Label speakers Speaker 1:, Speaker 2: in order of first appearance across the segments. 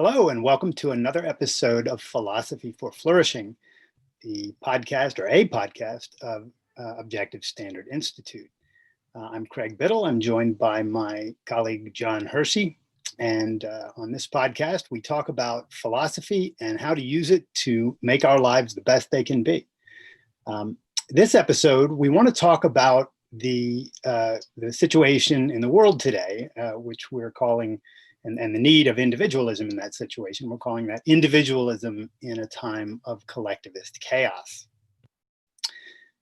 Speaker 1: Hello, and welcome to another episode of Philosophy for Flourishing, the podcast or a podcast of Objective Standard Institute. I'm Craig Biddle. I'm joined by my colleague, John Hersey. And on this podcast, we talk about philosophy and how to use it to make our lives the best they can be. This episode, we want to talk about the situation in the world today, which we're calling and the need of individualism in that situation. We're calling that individualism in a time of collectivist chaos.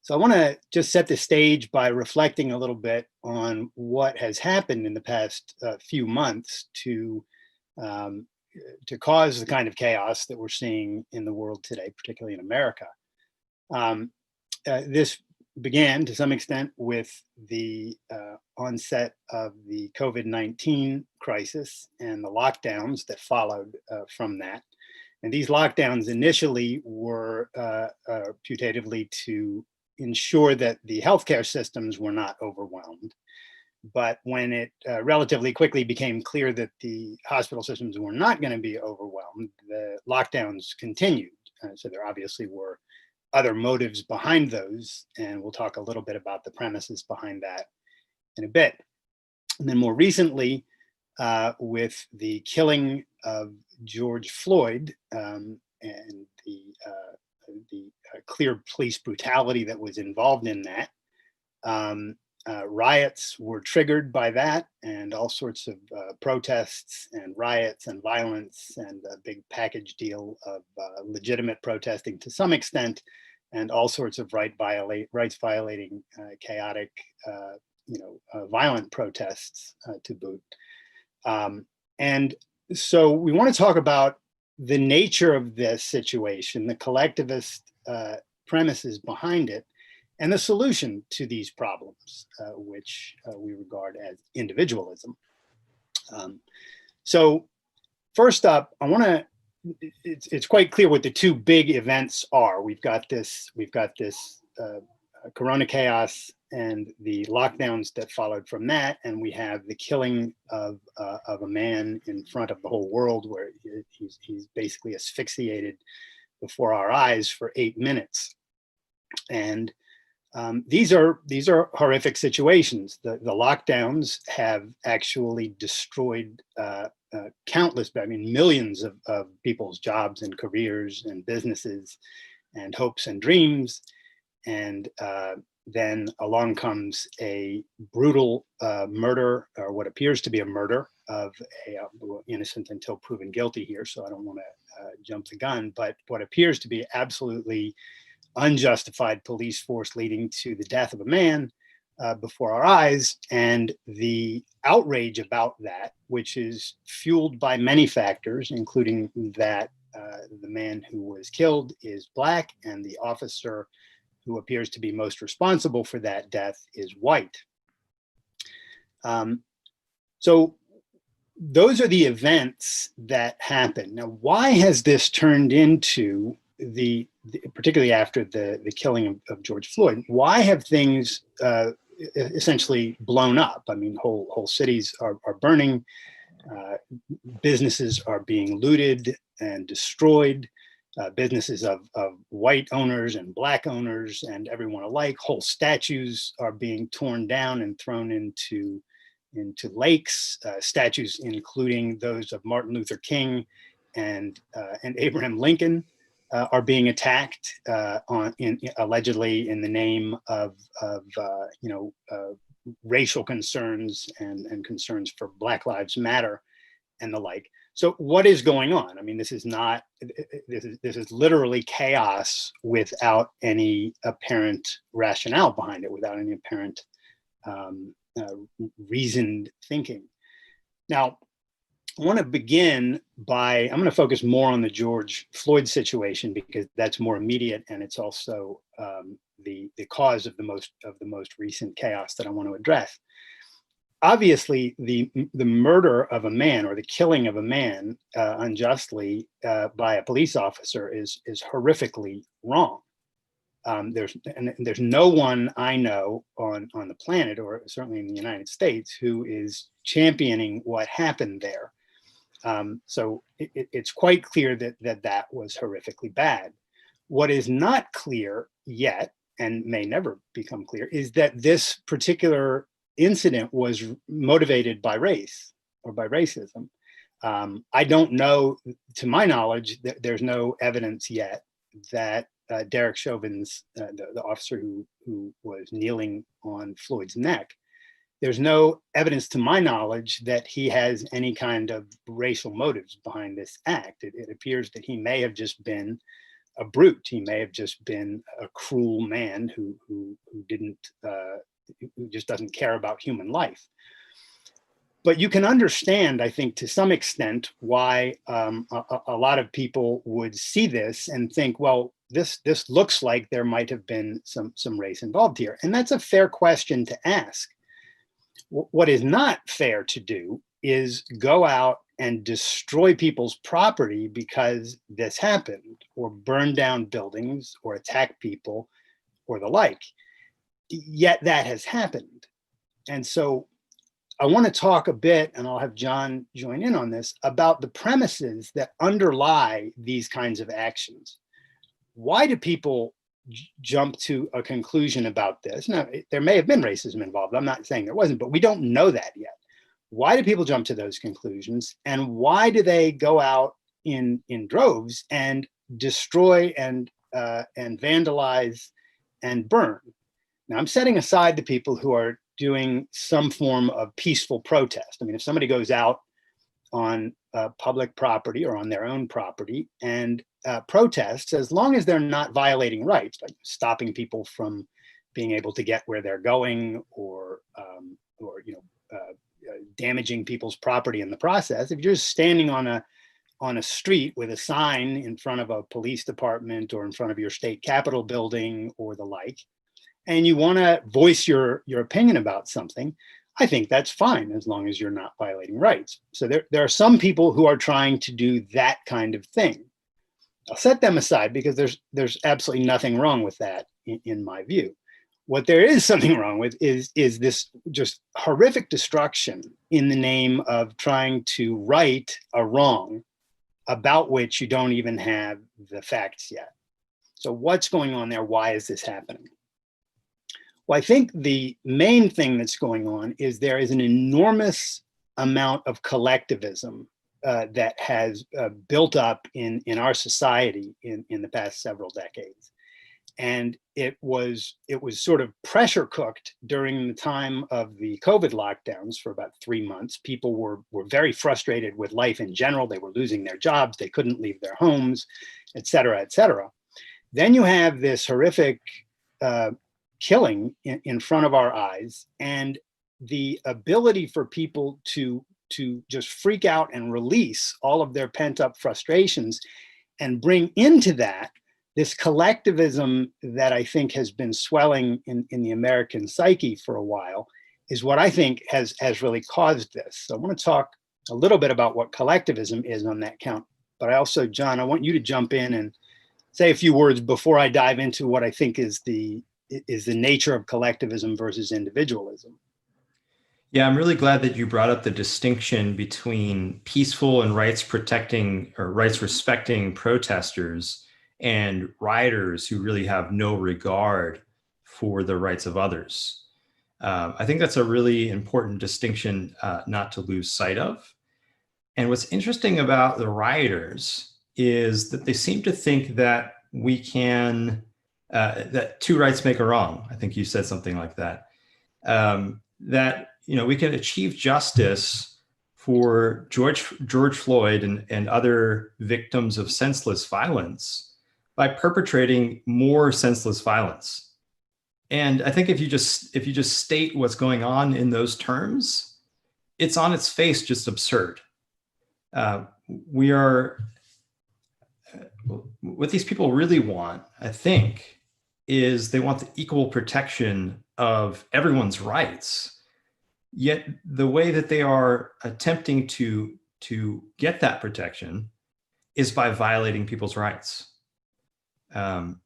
Speaker 1: So I want to just set the stage by reflecting a little bit on what has happened in the past few months to cause the kind of chaos that we're seeing in the world today, particularly in America. This began to some extent with the onset of the COVID-19 crisis and the lockdowns that followed from that. And these lockdowns initially were putatively to ensure that the healthcare systems were not overwhelmed. But when it relatively quickly became clear that the hospital systems were not going to be overwhelmed, the lockdowns continued. So there obviously were other motives behind those, and we'll talk a little bit about the premises behind that in a bit. And then more recently, with the killing of George Floyd and the clear police brutality that was involved in that, riots were triggered by that, and all sorts of protests and riots and violence, and a big package deal of legitimate protesting to some extent, and all sorts of rights violating, chaotic, violent protests to boot. And so we want to talk about the nature of this situation, the collectivist premises behind it, and the solution to these problems, which we regard as individualism. So first up, it's quite clear what the two big events are. We've got this Corona chaos and the lockdowns that followed from that, and we have the killing of a man in front of the whole world, where he's basically asphyxiated before our eyes for 8 minutes. And these are horrific situations. The lockdowns have actually destroyed countless, millions of people's jobs and careers and businesses and hopes and dreams. And then along comes a brutal murder, or what appears to be a murder of a innocent until proven guilty here, so I don't want to jump the gun, but what appears to be absolutely unjustified police force leading to the death of a man before our eyes, and the outrage about that, which is fueled by many factors, including that the man who was killed is Black, and the officer who appears to be most responsible for that death is white. So those are the events that happen. Now, why has this turned into particularly after the killing of George Floyd, why have things essentially blown up? I mean, whole cities are burning, businesses are being looted and destroyed, businesses of white owners and Black owners and everyone alike. Whole statues are being torn down and thrown into lakes, statues including those of Martin Luther King and Abraham Lincoln are being attacked allegedly in the name of racial concerns and concerns for Black Lives Matter and the like. So what is going on? I mean, this is literally chaos without any apparent rationale behind it, without any apparent reasoned thinking. Now, I want to begin I'm going to focus more on the George Floyd situation because that's more immediate, and it's also the cause of the most recent chaos that I want to address. Obviously, the murder of a man, or the killing of a man unjustly by a police officer is horrifically wrong. There's no one I know on the planet, or certainly in the United States, who is championing what happened there. So it's quite clear that was horrifically bad. What is not clear yet, and may never become clear, is that this particular incident was motivated by race or by racism. I don't know, to my knowledge, there's no evidence yet that Derek Chauvin's, the officer who was kneeling on Floyd's neck, there's no evidence to my knowledge that he has any kind of racial motives behind this act. It appears that he may have just been a brute. He may have just been a cruel man who just doesn't care about human life. But you can understand, I think, to some extent, why a lot of people would see this and think, well, this looks like there might have been some race involved here. And that's a fair question to ask. What is not fair to do is go out and destroy people's property because this happened, or burn down buildings, or attack people, or the like. Yet that has happened. And so I want to talk a bit, and I'll have John join in on this, about the premises that underlie these kinds of actions. Why do people jump to a conclusion about this? Now, there may have been racism involved. I'm not saying there wasn't, but we don't know that yet. Why do people jump to those conclusions? And why do they go out in droves and destroy and vandalize and burn? Now, I'm setting aside the people who are doing some form of peaceful protest. I mean, if somebody goes out on public property or on their own property and protests, as long as they're not violating rights, like stopping people from being able to get where they're going, or damaging people's property in the process. If you're just standing on a street with a sign in front of a police department or in front of your state capitol building or the like, and you want to voice your opinion about something, I think that's fine, as long as you're not violating rights. So there are some people who are trying to do that kind of thing. I'll set them aside because there's absolutely nothing wrong with that in my view. What there is something wrong with is this just horrific destruction in the name of trying to right a wrong about which you don't even have the facts yet. So what's going on there? Why is this happening? Well, I think the main thing that's going on is there is an enormous amount of collectivism that has built up in our society in the past several decades. And it was sort of pressure cooked during the time of the COVID lockdowns for about 3 months. People were very frustrated with life in general. They were losing their jobs. They couldn't leave their homes, et cetera, et cetera. Then you have this horrific killing in front of our eyes, and the ability for people to just freak out and release all of their pent up frustrations and bring into that this collectivism that I think has been swelling in the American psyche for a while is what I think has really caused this. So I want to talk a little bit about what collectivism is on that count. But I also, John, I want you to jump in and say a few words before I dive into what I think is the nature of collectivism versus individualism.
Speaker 2: Yeah, I'm really glad that you brought up the distinction between peaceful and rights protecting or rights respecting protesters and rioters who really have no regard for the rights of others. I think that's a really important distinction not to lose sight of. And what's interesting about the rioters is that they seem to think that we can, that two rights make a wrong. I think you said something like that. That we can achieve justice for George Floyd and other victims of senseless violence by perpetrating more senseless violence. And I think if you just state what's going on in those terms, it's on its face just absurd. What these people really want, I think, is they want the equal protection of everyone's rights. Yet the way that they are attempting to get that protection is by violating people's rights.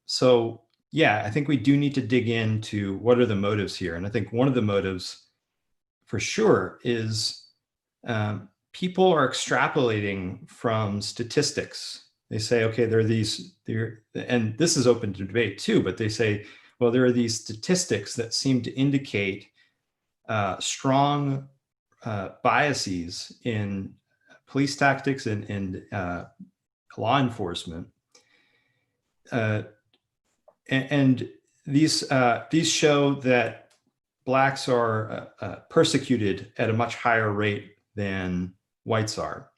Speaker 2: So yeah, I think we do need to dig into what are the motives here. And I think one of the motives for sure is people are extrapolating from statistics. They say, okay, there are these, and this is open to debate too, but they say, well, there are these statistics that seem to indicate strong biases in police tactics and law enforcement. And these show that Blacks are persecuted at a much higher rate than whites are.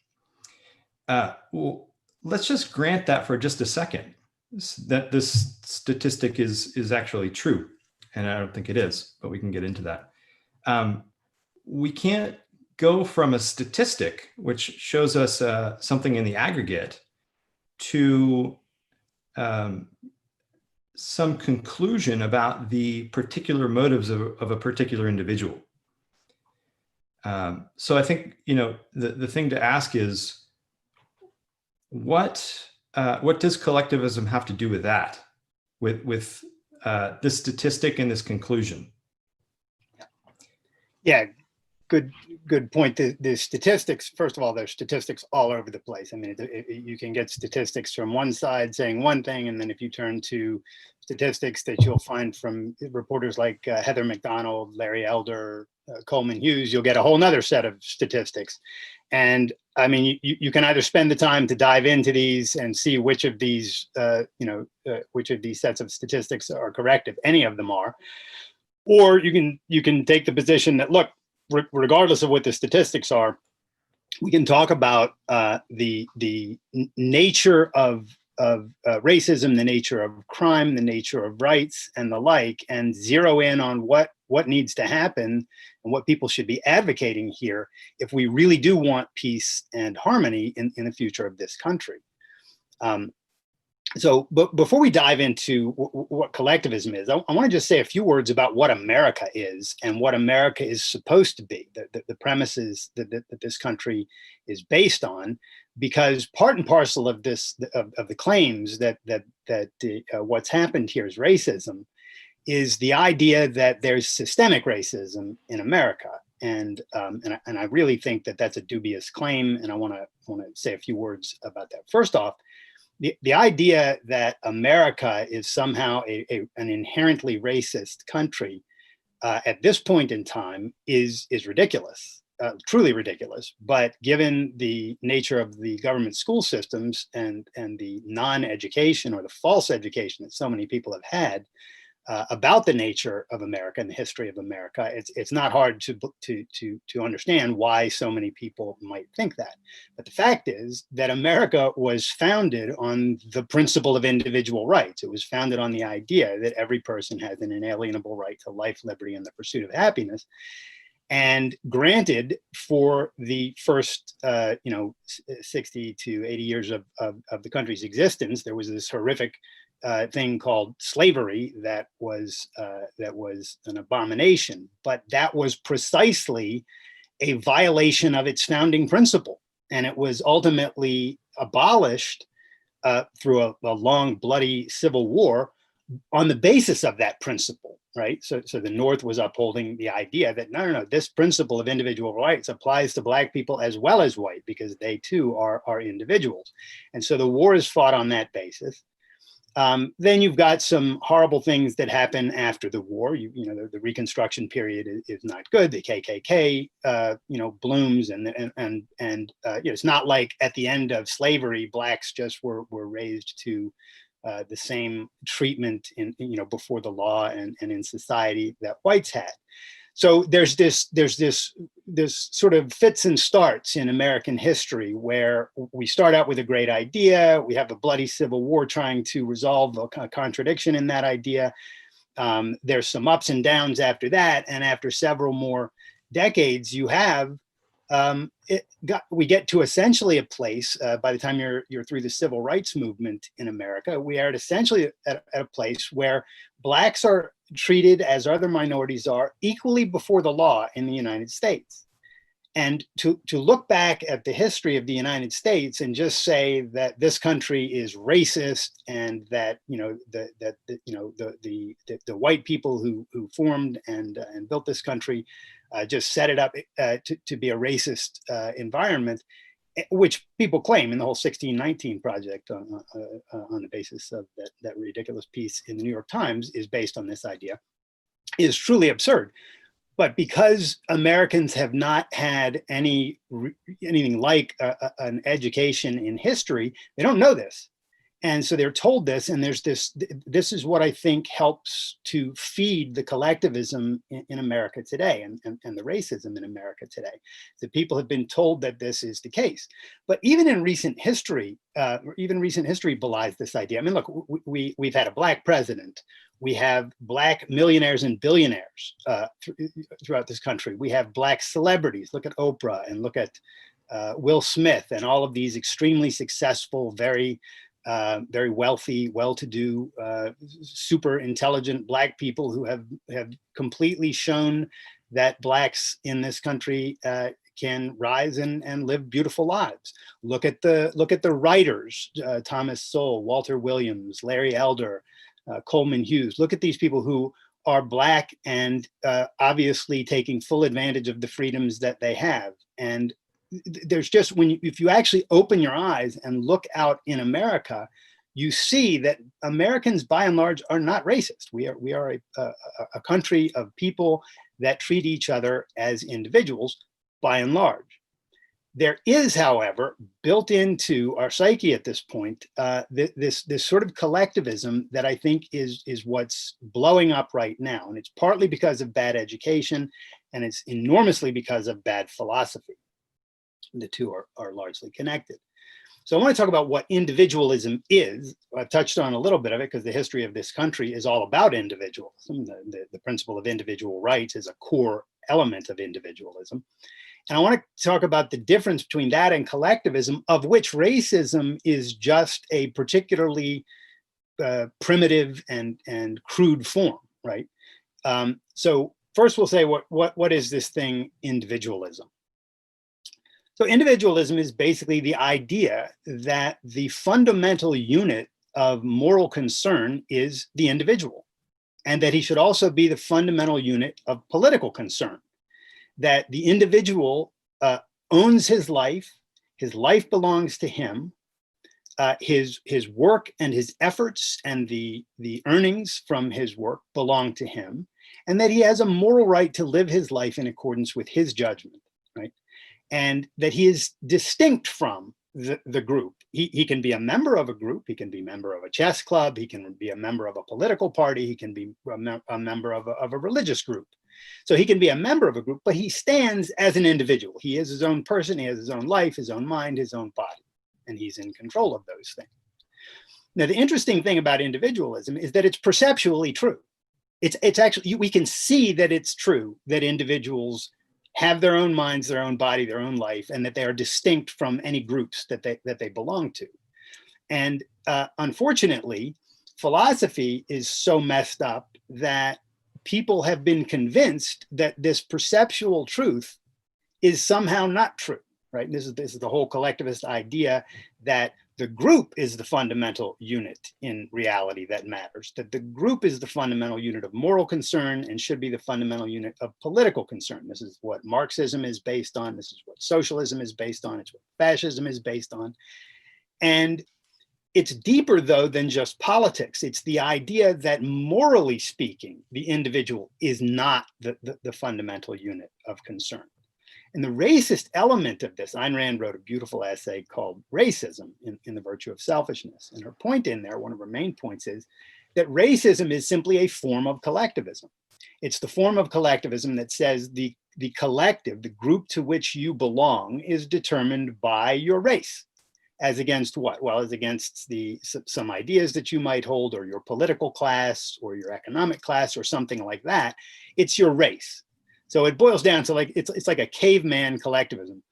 Speaker 2: Well, let's just grant that for just a second, that this statistic is actually true. And I don't think it is, but we can get into that. We can't go from a statistic, which shows us something in the aggregate, to some conclusion about the particular motives of a particular individual. So I think, the thing to ask is, what does collectivism have to do with that, with this statistic and this conclusion?
Speaker 1: Yeah, good point. The statistics, first of all, there's statistics all over the place. I mean, you can get statistics from one side saying one thing, and then if you turn to statistics that you'll find from reporters like Heather McDonald, Larry Elder, Coleman Hughes, you'll get a whole nother set of statistics. And I mean, you can either spend the time to dive into these and see which of these, which of these sets of statistics are correct, if any of them are, or you can take the position that, look, regardless of what the statistics are, we can talk about the nature of racism, the nature of crime, the nature of rights, and the like, and zero in on what needs to happen and what people should be advocating here if we really do want peace and harmony in the future of this country. But before we dive into what collectivism is, I want to just say a few words about what America is and what America is supposed to be, the premises that this country is based on, because part and parcel of this, of the claims that what's happened here is racism, is the idea that there's systemic racism in America. And I really think that that's a dubious claim, and I want to say a few words about that. First off, the idea that America is somehow an inherently racist country at this point in time is ridiculous, truly ridiculous. But given the nature of the government school systems and the non-education or the false education that so many people have had about the nature of America and the history of America, it's not hard to understand why so many people might think that. But the fact is that America was founded on the principle of individual rights. It was founded on the idea that every person has an inalienable right to life, liberty, and the pursuit of happiness. And granted, for the first 60 to 80 years of the country's existence, there was this horrific thing called slavery that was an abomination, but that was precisely a violation of its founding principle, and it was ultimately abolished through a long, bloody civil war on the basis of that principle, right? So the North was upholding the idea that no, this principle of individual rights applies to Black people as well as white, because they too are individuals, and so the war is fought on that basis. Then you've got some horrible things that happen after the war. The Reconstruction period is not good. The KKK, blooms, and it's not like at the end of slavery, Blacks just were raised to the same treatment before the law and in society that whites had. So there's this sort of fits and starts in American history where we start out with a great idea. We have a bloody civil war trying to resolve a contradiction in that idea. There's some ups and downs after that. And after several more decades, we get to essentially a place, by the time you're through the civil rights movement in America, we are essentially at a place where Blacks are treated, as other minorities are, equally before the law in the United States. And to look back at the history of the United States and just say that this country is racist and that the white people who formed and built this country just set it up to be a racist environment, which people claim in the whole 1619 project on the basis of that ridiculous piece in the New York Times is based on this idea, is truly absurd. But because Americans have not had anything like an education in history, they don't know this. And so they're told this, and this is what I think helps to feed the collectivism in America today and the racism in America today. That people have been told that this is the case. But even in recent history, belies this idea. I mean, look, we've had a Black president. We have Black millionaires and billionaires throughout this country. We have Black celebrities. Look at Oprah and look at Will Smith and all of these extremely successful, very wealthy, well-to-do, super intelligent Black people who have completely shown that Blacks in this country can rise and live beautiful lives. Look at the writers: Thomas Sowell, Walter Williams, Larry Elder, Coleman Hughes. Look at these people who are Black and obviously taking full advantage of the freedoms that they have. And there's just, if you actually open your eyes and look out in America, you see that Americans by and large are not racist. We are a country of people that treat each other as individuals by and large. There is, however, built into our psyche at this point, this sort of collectivism that I think is what's blowing up right now. And it's partly because of bad education, and it's enormously because of bad philosophy. The two are largely connected. So I want to talk about what individualism is. I've touched on a little bit of it because the history of this country is all about individualism. The principle of individual rights is a core element of individualism. And I want to talk about the difference between that and collectivism, of which racism is just a particularly primitive and crude form, right? So first we'll say what is this thing, individualism? So individualism is basically the idea that the fundamental unit of moral concern is the individual, and that he should also be the fundamental unit of political concern. That the individual owns his life belongs to him, his work and his efforts and the earnings from his work belong to him, and that he has a moral right to live his life in accordance with his judgment, right? And that he is distinct from the group. He can be a member of a group, he can be a member of a chess club, he can be a member of a political party, he can be a member of a religious group. So he can be a member of a group, but he stands as an individual. He is his own person, he has his own life, his own mind, his own body, and he's in control of those things. Now, the interesting thing about individualism is that it's perceptually true. It's actually, we can see that it's true that individuals have their own minds, their own body, their own life, and that they are distinct from any groups that they belong to. And unfortunately, philosophy is so messed up that people have been convinced that this perceptual truth is somehow not true, right? This is the whole collectivist idea that the group is the fundamental unit in reality that matters, that the group is the fundamental unit of moral concern and should be the fundamental unit of political concern. This is what Marxism is based on. This is what socialism is based on. It's what fascism is based on. And it's deeper, though, than just politics. It's the idea that, morally speaking, the individual is not the fundamental unit of concern. And the racist element of this, Ayn Rand wrote a beautiful essay called Racism in the Virtue of Selfishness. And her point in there, one of her main points, is that racism is simply a form of collectivism. It's the form of collectivism that says the collective, the group to which you belong, is determined by your race. As against what? Well, as against some ideas that you might hold, or your political class, or your economic class, or something like that. It's your race. So it boils down to it's like a caveman collectivism.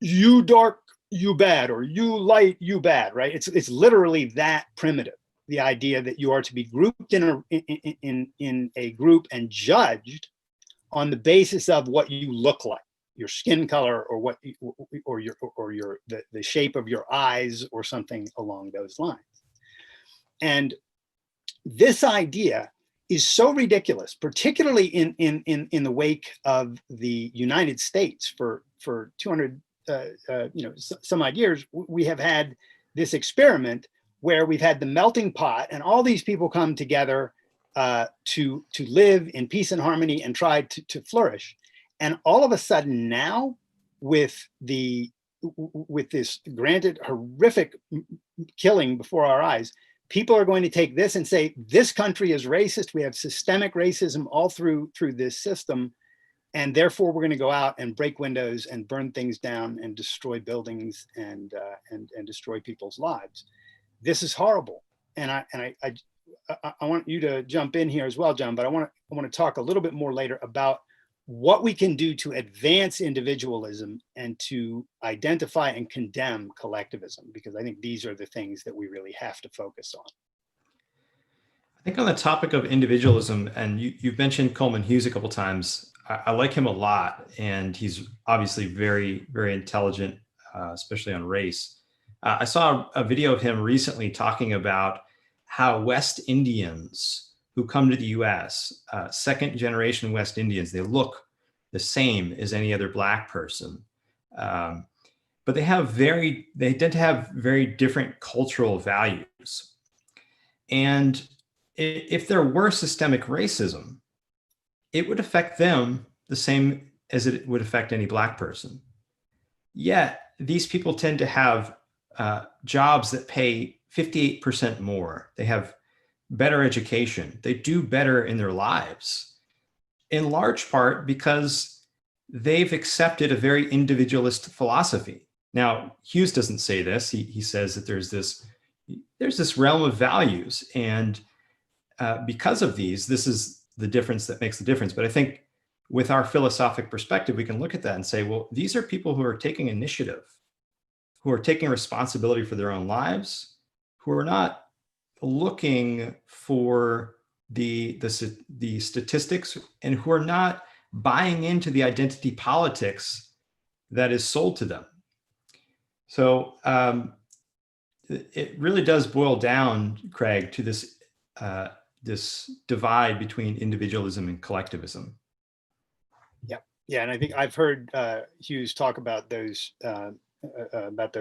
Speaker 1: You dark, you bad, or you light, you bad, right? It's literally that primitive. The idea that you are to be grouped in a group and judged on the basis of what you look like, your skin color, or the shape of your eyes, or something along those lines. And this idea is so ridiculous, particularly in the wake of the United States. For 200 some odd years, we have had this experiment where we've had the melting pot, and all these people come together to live in peace and harmony and try to flourish. And all of a sudden now, with this granted horrific killing before our eyes, people are going to take this and say, this country is racist. We have systemic racism all through this system. And therefore, we're going to go out and break windows and burn things down and destroy buildings and destroy people's lives. This is horrible. And I want you to jump in here as well, John, but I want to talk a little bit more later about what we can do to advance individualism and to identify and condemn collectivism, because I think these are the things that we really have to focus on.
Speaker 2: I think on the topic of individualism, and you've mentioned Coleman Hughes a couple times, I like him a lot, and he's obviously very, very intelligent, especially on race. I saw a video of him recently talking about how West Indians who come to the US, second generation West Indians, they look the same as any other Black person. But they tend to have very different cultural values. And if there were systemic racism, it would affect them the same as it would affect any Black person. Yet these people tend to have jobs that pay 58% more. They have better education. They do better in their lives, in large part because they've accepted a very individualist philosophy. Now, Hughes doesn't say this. He says that there's this realm of values, and because of these, this is the difference that makes the difference. But I think with our philosophic perspective, we can look at that and say, well, these are people who are taking initiative, who are taking responsibility for their own lives, who are not looking for the statistics, and who are not buying into the identity politics that is sold to them. So it really does boil down, Craig, to this divide between individualism and collectivism.
Speaker 1: Yeah, and I think I've heard Hughes talk about those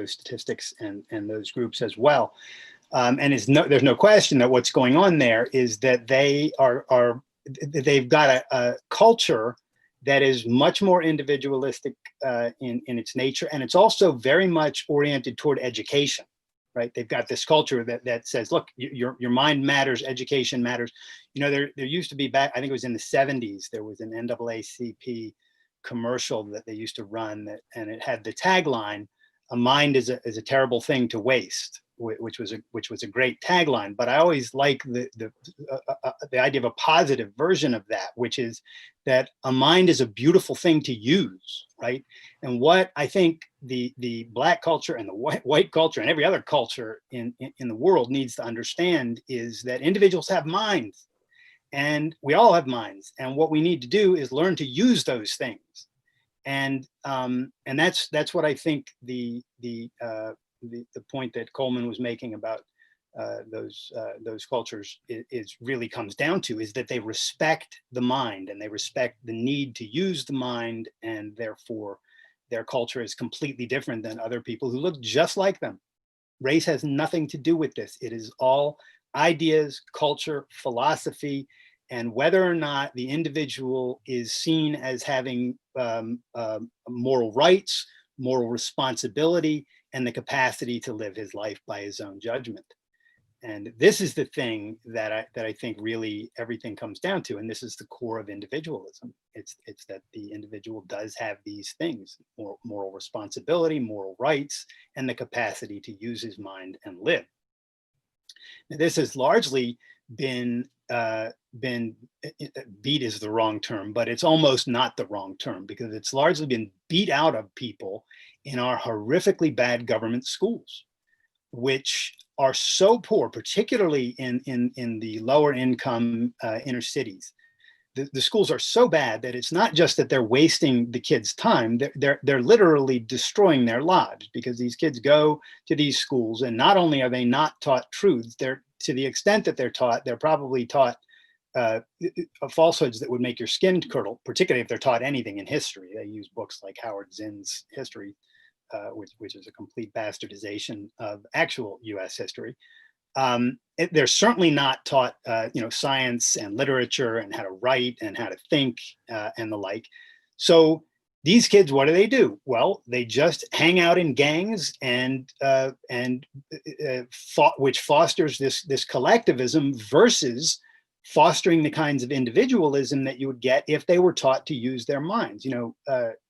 Speaker 1: statistics and those groups as well. And there's no question that what's going on there is that they've got a culture that is much more individualistic in its nature, and it's also very much oriented toward education, right? They've got this culture that says, look, your mind matters, education matters. There used to be, back, I think it was in the 70s, there was an NAACP commercial that they used to run, and it had the tagline, "A mind is a terrible thing to waste," which was a great tagline. But I always like the idea of a positive version of that, which is that a mind is a beautiful thing to use, right? And what I think the Black culture and the white culture and every other culture in the world needs to understand is that individuals have minds, and we all have minds. And what we need to do is learn to use those things. And that's what I think the point that Coleman was making about those cultures is really comes down to, is that they respect the mind and they respect the need to use the mind, and therefore their culture is completely different than other people who look just like them. Race has nothing to do with this. It is all ideas, culture, philosophy, and whether or not the individual is seen as having moral rights, moral responsibility, and the capacity to live his life by his own judgment. And this is the thing that I think really everything comes down to, and this is the core of individualism. It's that the individual does have these things: moral responsibility, moral rights, and the capacity to use his mind and live. Now, this has largely been beat is the wrong term, but it's almost not the wrong term, because it's largely been beat out of people in our horrifically bad government schools, which are so poor, particularly in the lower income inner cities. The schools are so bad that it's not just that they're wasting the kids' time, they're literally destroying their lives, because these kids go to these schools, and not only are they not taught truths, they're, to the extent that they're taught, they're probably taught falsehoods that would make your skin curdle, particularly if they're taught anything in history. They use books like Howard Zinn's History, which is a complete bastardization of actual US history. They're certainly not taught, science and literature and how to write and how to think and the like. So these kids, what do? Well, they just hang out in gangs which fosters this collectivism versus fostering the kinds of individualism that you would get if they were taught to use their minds.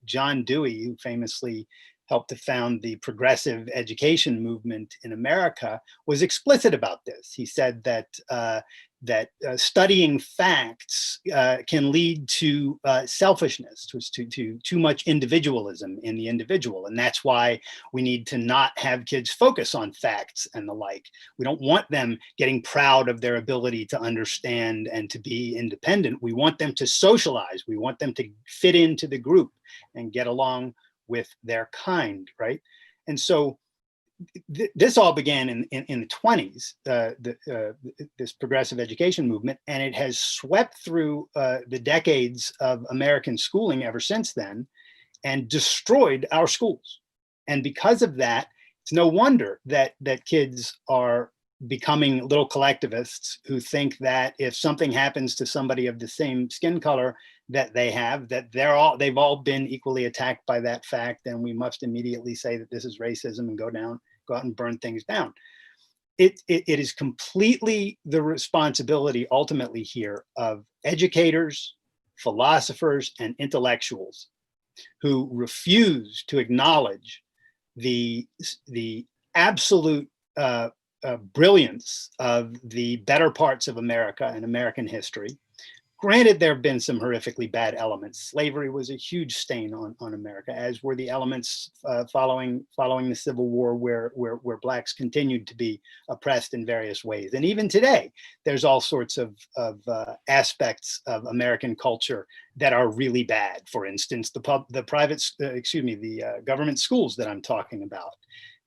Speaker 1: John Dewey, who famously helped to found the progressive education movement in America, was explicit about this. He said that studying facts can lead to selfishness, to too much individualism in the individual. And that's why we need to not have kids focus on facts and the like. We don't want them getting proud of their ability to understand and to be independent. We want them to socialize. We want them to fit into the group and get along with their kind, right? And so this all began in the 20s, this progressive education movement, and it has swept through the decades of American schooling ever since then and destroyed our schools. And because of that, it's no wonder that kids are becoming little collectivists who think that if something happens to somebody of the same skin color that they have, that they've all been equally attacked by that fact, and we must immediately say that this is racism and go out and burn things down. It is completely the responsibility ultimately here of educators, philosophers, and intellectuals who refuse to acknowledge the absolute brilliance of the better parts of America and American history. Granted, there have been some horrifically bad elements. Slavery was a huge stain on America, as were the elements following the Civil War, where Blacks continued to be oppressed in various ways. And even today, there's all sorts of aspects of American culture that are really bad. For instance, the government schools that I'm talking about,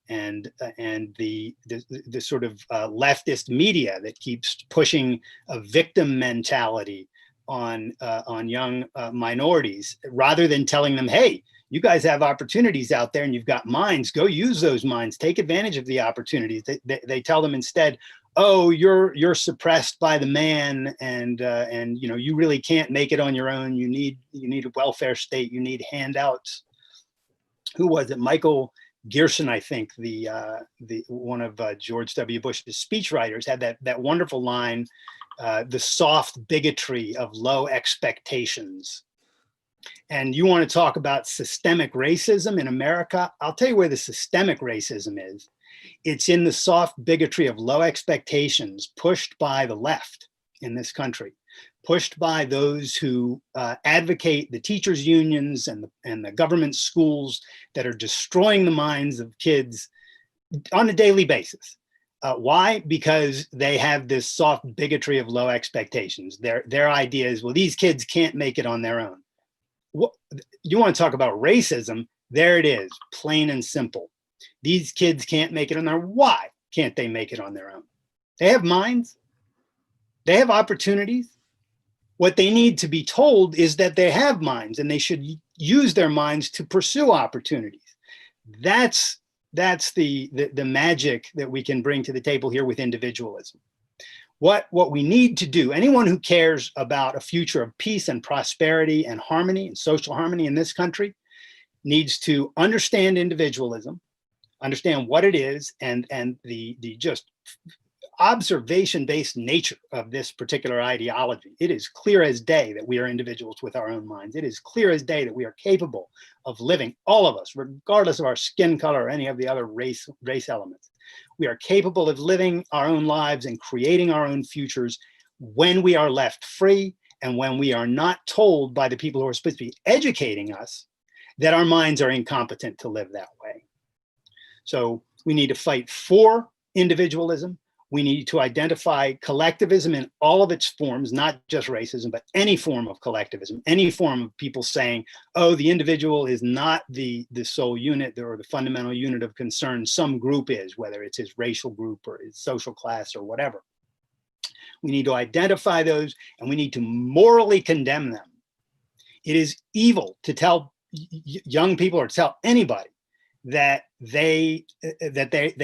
Speaker 1: and the sort of leftist media that keeps pushing a victim mentality on young minorities, rather than telling them, hey, you guys have opportunities out there and you've got minds, go use those minds, take advantage of the opportunities. They tell them instead, oh, you're suppressed by the man, and you really can't make it on your own. You need a welfare state, you need handouts. Who was it? Michael Gerson, I think, the one of George W. Bush's speechwriters, had that wonderful line, the soft bigotry of low expectations. And you want to talk about systemic racism in America? I'll tell you where the systemic racism is. It's in the soft bigotry of low expectations pushed by the left in this country, pushed by those who advocate the teachers' unions and the government schools that are destroying the minds of kids on a daily basis. Why? Because they have this soft bigotry of low expectations. Their idea is, well, these kids can't make it on their own. You want to talk about racism? There it is, plain and simple. These kids can't make it on their own. Why can't they make it on their own? They have minds. They have opportunities. What they need to be told is that they have minds and they should use their minds to pursue opportunities. That's the magic that we can bring to the table here with individualism. What we need to do, anyone who cares about a future of peace and prosperity and harmony and social harmony in this country, needs to understand individualism, understand what it is, and the just observation-based nature of this particular ideology. It is clear as day that we are individuals with our own minds. It is clear as day that we are capable of living, all of us, regardless of our skin color or any of the other race elements. We are capable of living our own lives and creating our own futures when we are left free and when we are not told by the people who are supposed to be educating us that our minds are incompetent to live that way. So we need to fight for individualism. We need to identify collectivism in all of its forms, not just racism, but any form of collectivism, any form of people saying, oh, the individual is not the sole unit or the fundamental unit of concern. Some group is, whether it's his racial group or his social class or whatever. We need to identify those, and we need to morally condemn them. It is evil to tell young people, or to tell anybody, that they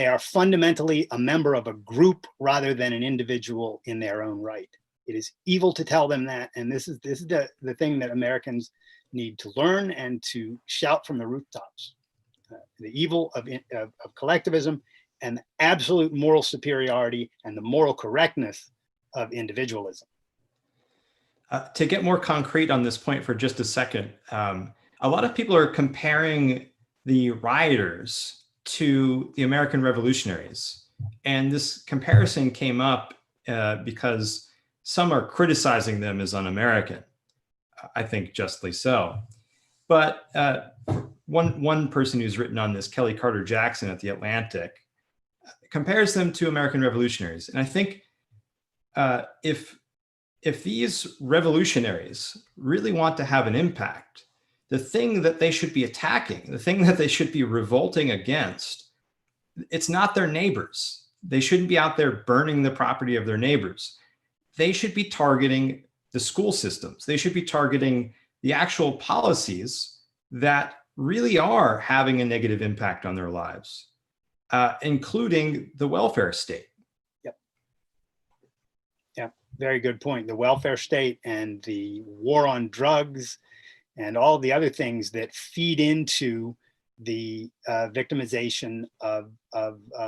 Speaker 1: are fundamentally a member of a group rather than an individual in their own right. It is evil to tell them that, and this is the thing that Americans need to learn and to shout from the rooftops. The evil of collectivism, and the absolute moral superiority and the moral correctness of individualism.
Speaker 2: To get more concrete on this point for just a second, a lot of people are comparing the rioters to the American revolutionaries. And this comparison came up because some are criticizing them as un-American. I think justly so. But one person who's written on this, Kelly Carter Jackson at The Atlantic, compares them to American revolutionaries. And I think if these revolutionaries really want to have an impact, the thing that they should be attacking, the thing that they should be revolting against, it's not their neighbors. They shouldn't be out there burning the property of their neighbors. They should be targeting the school systems. They should be targeting the actual policies that really are having a negative impact on their lives, including the welfare state.
Speaker 1: Yep. Yeah, very good point. The welfare state and the war on drugs and all the other things that feed into the victimization of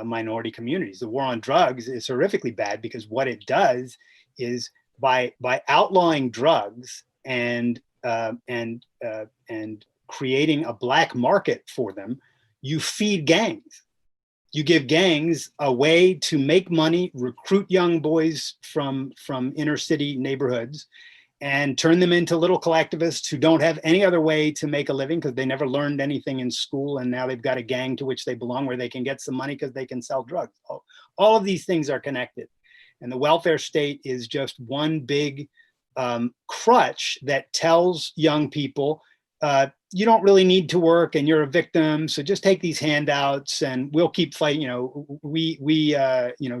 Speaker 1: minority communities. The war on drugs is horrifically bad because what it does is by outlawing drugs and creating a black market for them, you feed gangs. You give gangs a way to make money, recruit young boys from inner city neighborhoods, and turn them into little collectivists who don't have any other way to make a living because they never learned anything in school, and now they've got a gang to which they belong where they can get some money because they can sell drugs. All of these things are connected. And the welfare state is just one big crutch that tells young people, you don't really need to work and you're a victim, so just take these handouts and we'll keep fighting.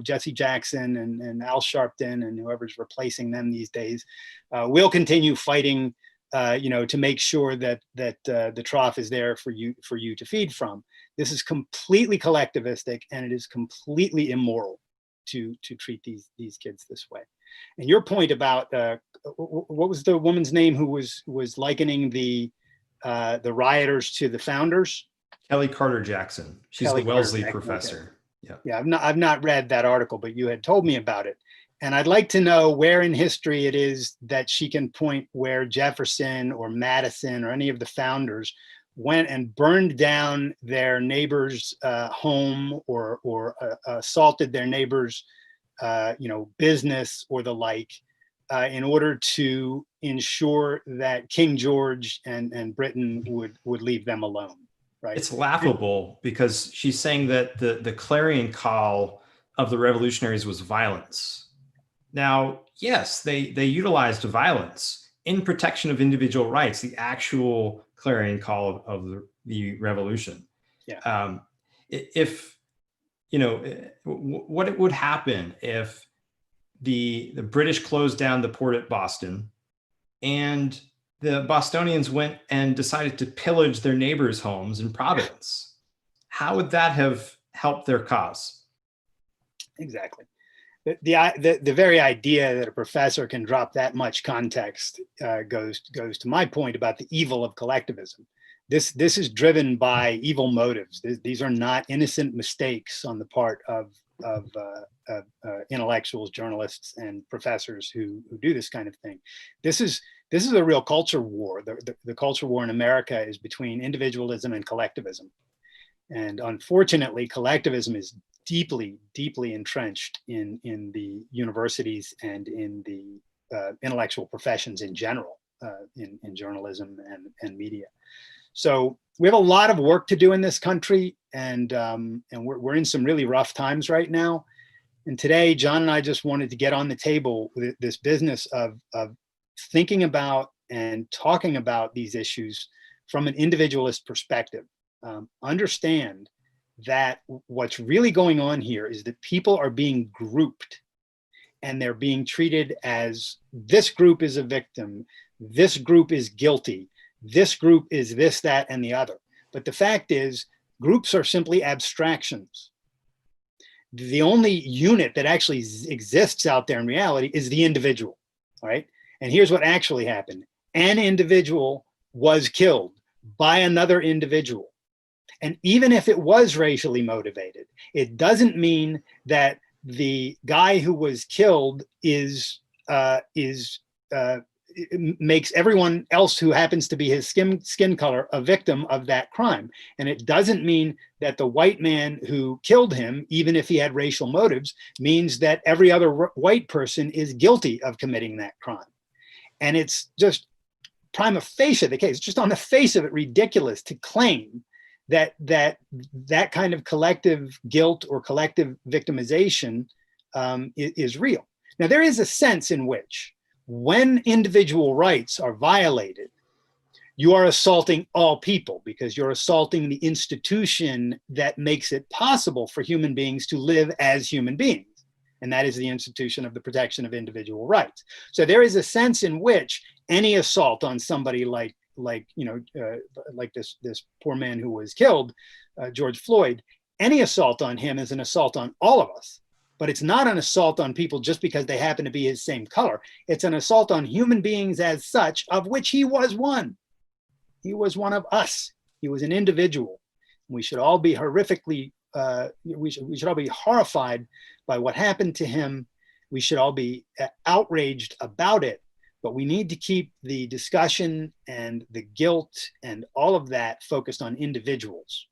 Speaker 1: Jesse Jackson and Al Sharpton and whoever's replacing them these days, we'll continue fighting, to make sure that the trough is there for you to feed from. This is completely collectivistic, and it is completely immoral to treat these kids this way. And your point about what was the woman's name who was likening the rioters to the founders?
Speaker 2: Kelly Carter Jackson. She's the Wellesley professor. Okay.
Speaker 1: Yeah. I've not read that article, but you had told me about it. And I'd like to know where in history it is that she can point where Jefferson or Madison or any of the founders went and burned down their neighbor's home or assaulted their neighbor's business or the like, in order to ensure that King George and Britain would leave them alone, right?
Speaker 2: It's laughable because she's saying that the clarion call of the revolutionaries was violence. Now, yes, they utilized violence in protection of individual rights, the actual clarion call of the revolution.
Speaker 1: Yeah.
Speaker 2: What would happen if the British closed down the port at Boston and the Bostonians went and decided to pillage their neighbors' homes in Providence? How would that have helped their cause?
Speaker 1: Exactly. The very idea that a professor can drop that much context goes to my point about the evil of collectivism. This is driven by evil motives. These are not innocent mistakes on the part of intellectuals, journalists, and professors who do this kind of thing. This is a real culture war. The culture war in America is between individualism and collectivism. And unfortunately, collectivism is deeply, deeply entrenched in the universities and in the intellectual professions in general, in journalism and media. So we have a lot of work to do in this country, and we're in some really rough times right now. And today, John and I just wanted to get on the table with this business of thinking about and talking about these issues from an individualist perspective. Understand that what's really going on here is that people are being grouped and they're being treated as this group is a victim, this group is guilty, this group is this, that, and the other. But the fact is, groups are simply abstractions. The only unit that actually exists out there in reality is the individual, all right? And here's what actually happened. An individual was killed by another individual. And even if it was racially motivated, it doesn't mean that the guy who was killed makes everyone else who happens to be his skin color a victim of that crime. And it doesn't mean that the white man who killed him, even if he had racial motives, means that every other white person is guilty of committing that crime. And it's just prima facie the case, just on the face of it, ridiculous to claim that kind of collective guilt or collective victimization is real. Now, there is a sense in which when individual rights are violated, you are assaulting all people, because you're assaulting the institution that makes it possible for human beings to live as human beings. And that is the institution of the protection of individual rights. So there is a sense in which any assault on somebody like this poor man who was killed, George Floyd, any assault on him is an assault on all of us. But it's not an assault on people just because they happen to be his same color. It's an assault on human beings as such, of which he was one. He was one of us. He was an individual. We should all be horrifically, we should all be horrified by what happened to him. We should all be outraged about it. But we need to keep the discussion and the guilt and all of that focused on individuals.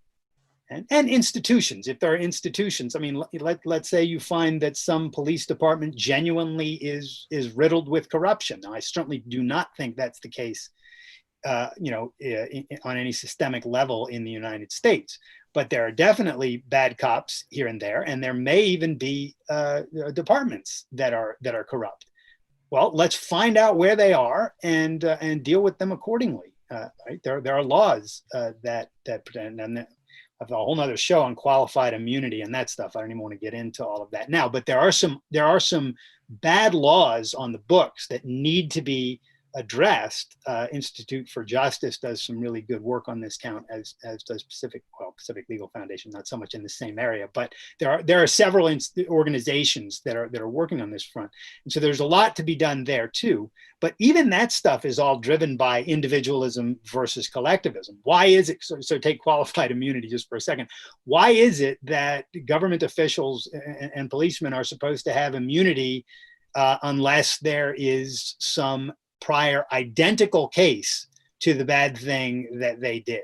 Speaker 1: And institutions, if there are institutions. I mean, let's say you find that some police department genuinely is riddled with corruption. Now, I certainly do not think that's the case, on any systemic level in the United States. But there are definitely bad cops here and there may even be departments that are corrupt. Well, let's find out where they are and deal with them accordingly. Right? There are laws that protect, and I have a whole nother show on qualified immunity and that stuff. I don't even want to get into all of that now, but there are some bad laws on the books that need to be addressed. Institute for Justice does some really good work on this count, as does Pacific Legal Foundation, not so much in the same area, but there are several organizations that are working on this front. And so there's a lot to be done there too. But even that stuff is all driven by individualism versus collectivism. Why is it, so take qualified immunity just for a second. Why is it that government officials and policemen are supposed to have immunity unless there is some prior identical case to the bad thing that they did?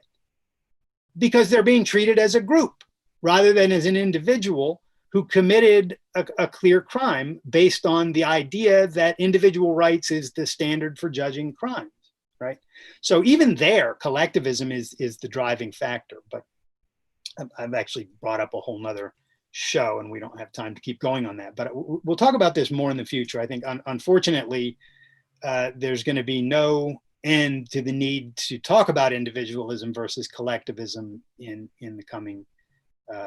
Speaker 1: Because they're being treated as a group rather than as an individual who committed a clear crime based on the idea that individual rights is the standard for judging crimes, right? So even there, collectivism is the driving factor. But I've actually brought up a whole nother show and we don't have time to keep going on that. But we'll talk about this more in the future. I think, unfortunately, there's going to be no end to the need to talk about individualism versus collectivism in the coming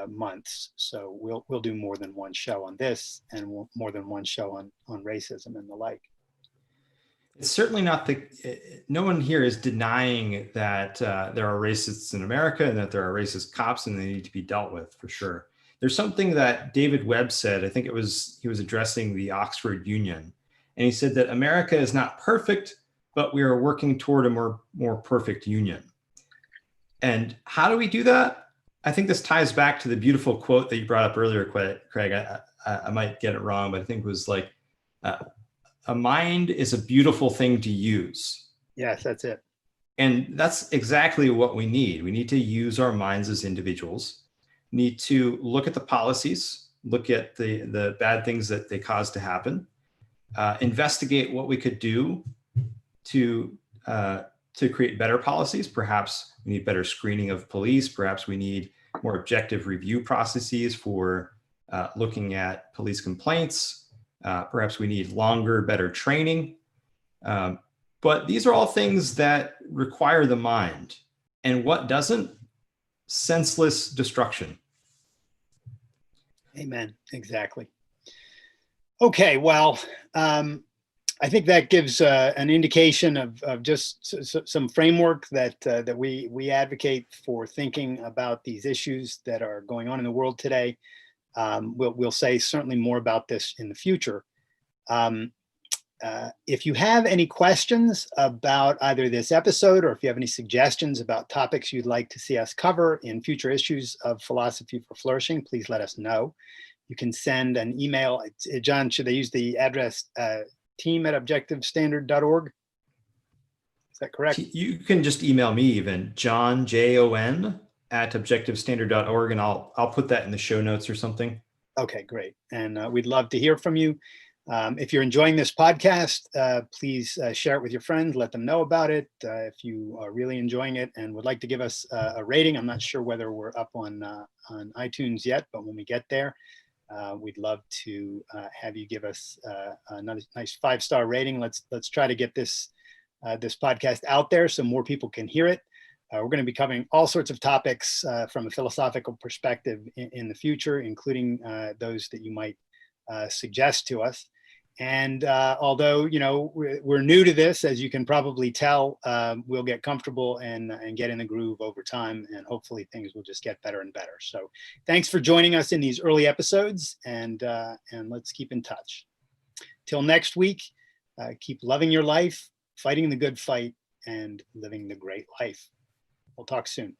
Speaker 1: months. So we'll do more than one show on this, and more than one show on racism and the like.
Speaker 2: It's certainly not no one here is denying that there are racists in America and that there are racist cops and they need to be dealt with, for sure. There's something that David Webb said. I think he was addressing the Oxford Union. And he said that America is not perfect, but we are working toward a more perfect union. And how do we do that? I think this ties back to the beautiful quote that you brought up earlier, Craig. I might get it wrong, but I think it was like, a mind is a beautiful thing to use.
Speaker 1: Yes, that's it.
Speaker 2: And that's exactly what we need. We need to use our minds as individuals, need to look at the policies, look at the bad things that they cause to happen, investigate what we could do to create better policies. Perhaps we need better screening of police. Perhaps we need more objective review processes for looking at police complaints. Perhaps we need longer, better training. But these are all things that require the mind. And what doesn't? Senseless destruction.
Speaker 1: Amen. Exactly. Okay, well, I think that gives an indication of just some framework that we advocate for thinking about these issues that are going on in the world today. We'll say certainly more about this in the future. If you have any questions about either this episode, or if you have any suggestions about topics you'd like to see us cover in future issues of Philosophy for Flourishing, please let us know. You can send an email. John, should they use the address team@objectivestandard.org? Is that correct?
Speaker 2: You can just email me even, John, Jon, @objectivestandard.org, and I'll put that in the show notes or something.
Speaker 1: Okay, great. And we'd love to hear from you. If you're enjoying this podcast, please share it with your friends, let them know about it. If you are really enjoying it and would like to give us a rating, I'm not sure whether we're up on iTunes yet, but when we get there, we'd love to have you give us another nice 5-star rating. Let's try to get this podcast out there so more people can hear it. We're going to be covering all sorts of topics from a philosophical perspective in the future, including those that you might suggest to us. And although, we're new to this, as you can probably tell, we'll get comfortable and get in the groove over time, and hopefully things will just get better and better. So thanks for joining us in these early episodes, and let's keep in touch. Till next week, keep loving your life, fighting the good fight, and living the great life. We'll talk soon.